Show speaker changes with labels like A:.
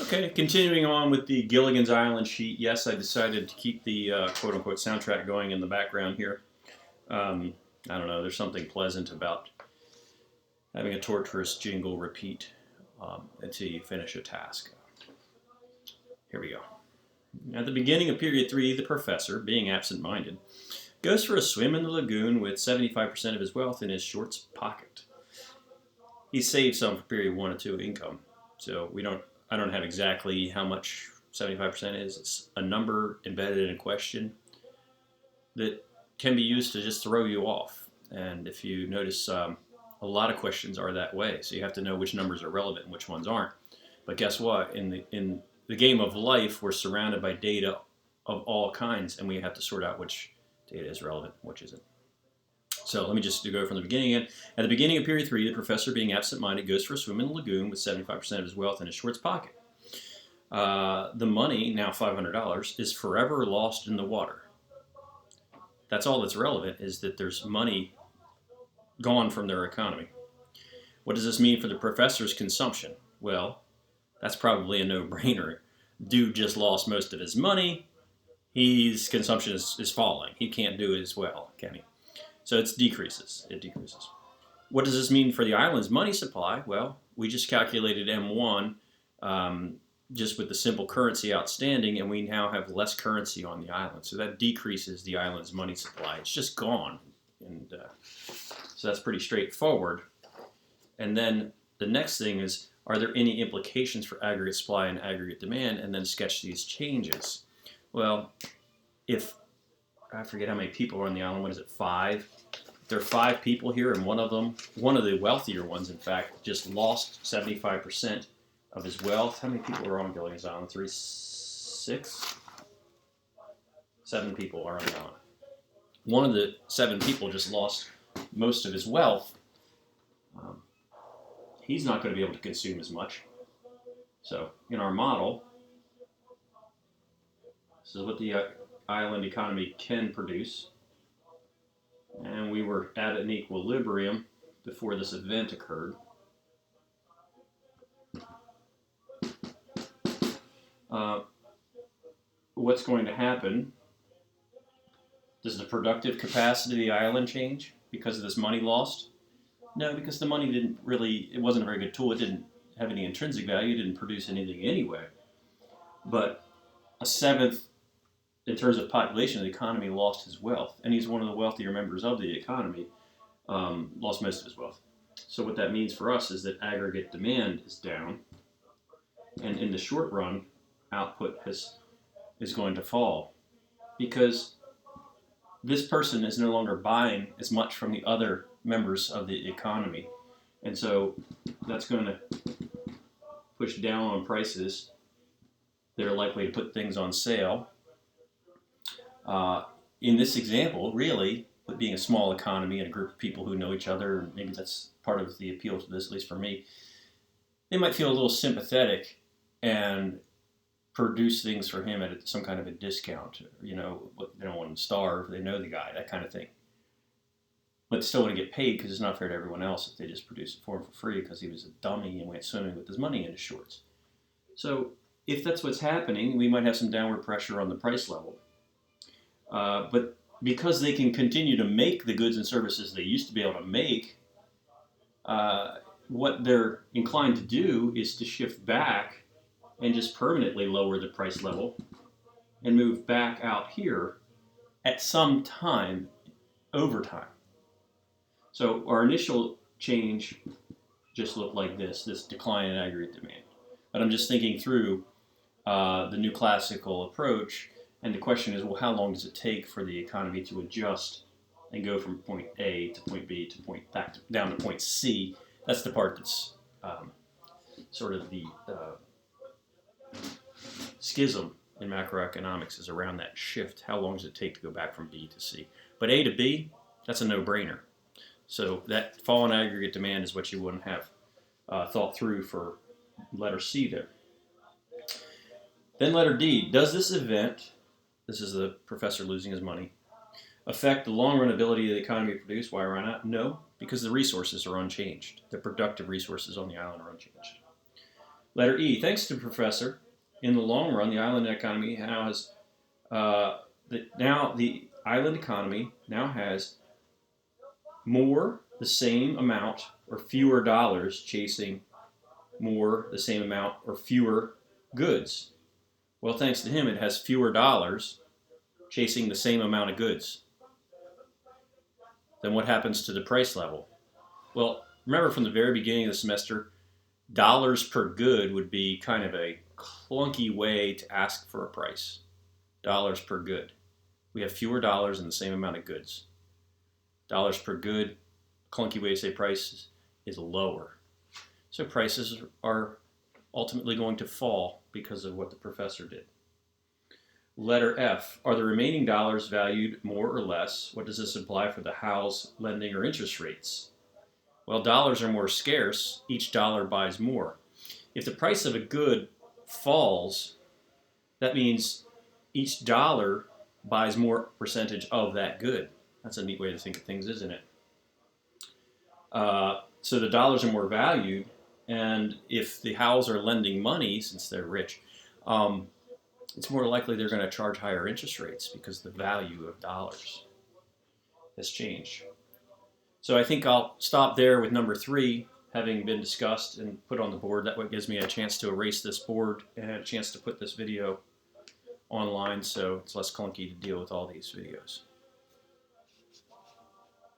A: Okay, continuing on with the Gilligan's Island sheet. Yes, I decided to keep the quote-unquote soundtrack going in the background here. I don't know, there's something pleasant about having a torturous jingle repeat until you finish a task. Here we go. At the beginning of period 3, the professor, being absent-minded, goes for a swim in the lagoon with 75% of his wealth in his shorts pocket. He saved some for period 1 and 2 income, so I don't have exactly how much 75% is. It's a number embedded in a question that can be used to just throw you off. And if you notice, a lot of questions are that way. So you have to know which numbers are relevant and which ones aren't. But guess what? In the game of life, we're surrounded by data of all kinds, and we have to sort out which data is relevant and which isn't. So let me just go from the beginning again. At the beginning of period 3, the professor, being absent-minded, goes for a swim in the lagoon with 75% of his wealth in his shorts pocket. The money, now $500, is forever lost in the water. That's all that's relevant, is that there's money gone from their economy. What does this mean for the professor's consumption? Well, that's probably a no-brainer. Dude just lost most of his money. His consumption is falling. He can't do it as well, can he? So it decreases. What does this mean for the island's money supply? Well, we just calculated M1 just with the simple currency outstanding, and we now have less currency on the island. So that decreases the island's money supply. It's just gone. And so that's pretty straightforward. And then the next thing is, are there any implications for aggregate supply and aggregate demand? And then sketch these changes. Well, if I forget how many people are on the island, what is it, 5? There are 5 people here, and one of the wealthier ones, in fact, just lost 75% of his wealth. How many people are on Gilligan's Island? 3, 6? 7 people are on the island. One of the 7 people just lost most of his wealth. He's not going to be able to consume as much. So in our model, this is what the island economy can produce. And we were at an equilibrium before this event occurred. What's going to happen? Does the productive capacity of the island change because of this money lost? No, because the money it wasn't a very good tool. It didn't have any intrinsic value. It didn't produce anything anyway. But a seventh, in terms of population of the economy, lost his wealth. And he's one of the wealthier members of the economy, lost most of his wealth. So what that means for us is that aggregate demand is down. And in the short run, output is going to fall. Because this person is no longer buying as much from the other members of the economy. And so that's going to push down on prices. They're likely to put things on sale. In this example, really, with being a small economy and a group of people who know each other, maybe that's part of the appeal to this, at least for me, they might feel a little sympathetic and produce things for him at some kind of a discount. You know, they don't want him to starve. They know the guy, that kind of thing. But still want to get paid because it's not fair to everyone else if they just produce it for him for free because he was a dummy and went swimming with his money in his shorts. So if that's what's happening, we might have some downward pressure on the price level. But because they can continue to make the goods and services they used to be able to make, what they're inclined to do is to shift back and just permanently lower the price level and move back out here at some time over time. So our initial change just looked like this decline in aggregate demand. But I'm just thinking through the new classical approach, and the question is, well, how long does it take for the economy to adjust and go from point A to point B to down to point C? That's the part that's sort of the schism in macroeconomics, is around that shift. How long does it take to go back from B to C? But A to B, that's a no-brainer. So that fall in aggregate demand is what you wouldn't have thought through for letter C there. Then letter D, does this event, this is the professor losing his money, affect the long-run ability of the economy to produce? Why run out? No, because the resources are unchanged. The productive resources on the island are unchanged. Letter E. Thanks to Professor, in the long run, the island economy now has the island economy now has more the same amount or fewer dollars chasing more the same amount or fewer goods. Well, thanks to him, it has fewer dollars chasing the same amount of goods. Then what happens to the price level? Well, remember from the very beginning of the semester, dollars per good would be kind of a clunky way to ask for a price. Dollars per good. We have fewer dollars and the same amount of goods. Dollars per good, clunky way to say price is lower. So prices are ultimately going to fall because of what the professor did. Letter F. Are the remaining dollars valued more or less? What does this imply for the house, lending, or interest rates? Well, dollars are more scarce. Each dollar buys more. If the price of a good falls, that means each dollar buys more percentage of that good. That's a neat way to think of things, isn't it? So the dollars are more valued, and if the howls are lending money, since they're rich, it's more likely they're going to charge higher interest rates because the value of dollars has changed. So I think I'll stop there with number 3 having been discussed and put on the board. That way gives me a chance to erase this board and a chance to put this video online so it's less clunky to deal with all these videos.